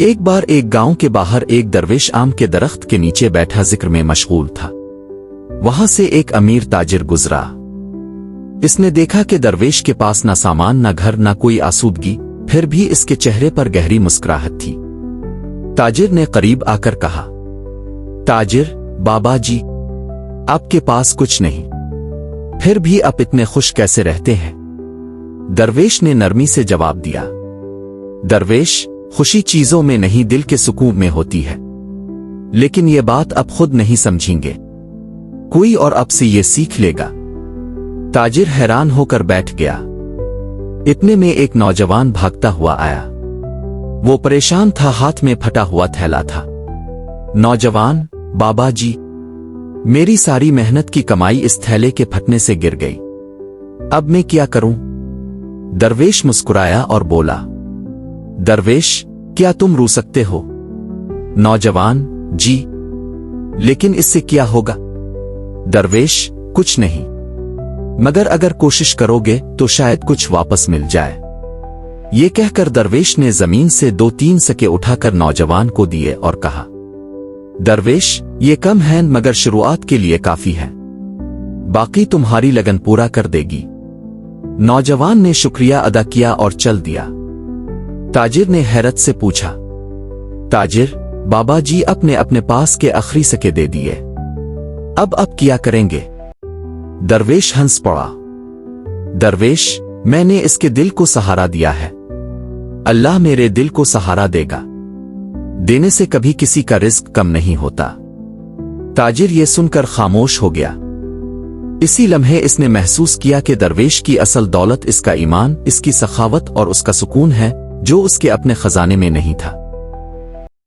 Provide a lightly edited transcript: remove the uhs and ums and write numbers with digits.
ایک بار ایک گاؤں کے باہر ایک درویش آم کے درخت کے نیچے بیٹھا ذکر میں مشغول تھا۔ وہاں سے ایک امیر تاجر گزرا۔ اس نے دیکھا کہ درویش کے پاس نہ سامان، نہ گھر، نہ کوئی آسودگی، پھر بھی اس کے چہرے پر گہری مسکراہٹ تھی۔ تاجر نے قریب آ کر کہا، تاجر بابا جی، آپ کے پاس کچھ نہیں، پھر بھی آپ اتنے خوش کیسے رہتے ہیں؟ درویش نے نرمی سے جواب دیا، درویش، خوشی چیزوں میں نہیں دل کے سکون میں ہوتی ہے، لیکن یہ بات اب خود نہیں سمجھیں گے، کوئی اور اب سے یہ سیکھ لے گا۔ تاجر حیران ہو کر بیٹھ گیا۔ اتنے میں ایک نوجوان بھاگتا ہوا آیا۔ وہ پریشان تھا، ہاتھ میں پھٹا ہوا تھیلا تھا۔ نوجوان، بابا جی، میری ساری محنت کی کمائی اس تھیلے کے پھٹنے سے گر گئی، اب میں کیا کروں؟ درویش مسکرایا اور بولا، درویش، کیا تم رو سکتے ہو؟ نوجوان، جی، لیکن اس سے کیا ہوگا؟ درویش، کچھ نہیں، مگر اگر کوشش کرو گے تو شاید کچھ واپس مل جائے۔ یہ کہہ کر درویش نے زمین سے 2-3 سکے اٹھا کر نوجوان کو دیے اور کہا، درویش، یہ کم ہے مگر شروعات کے لیے کافی ہے، باقی تمہاری لگن پورا کر دے گی۔ نوجوان نے شکریہ ادا کیا اور چل دیا۔ تاجر نے حیرت سے پوچھا، تاجر بابا جی، اپنے پاس کے آخری سکے دے دیے، اب کیا کریں گے؟ درویش ہنس پڑا، درویش، میں نے اس کے دل کو سہارا دیا ہے، اللہ میرے دل کو سہارا دے گا، دینے سے کبھی کسی کا رزق کم نہیں ہوتا۔ تاجر یہ سن کر خاموش ہو گیا۔ اسی لمحے اس نے محسوس کیا کہ درویش کی اصل دولت اس کا ایمان، اس کی سخاوت اور اس کا سکون ہے جو اس کے اپنے خزانے میں نہیں تھا۔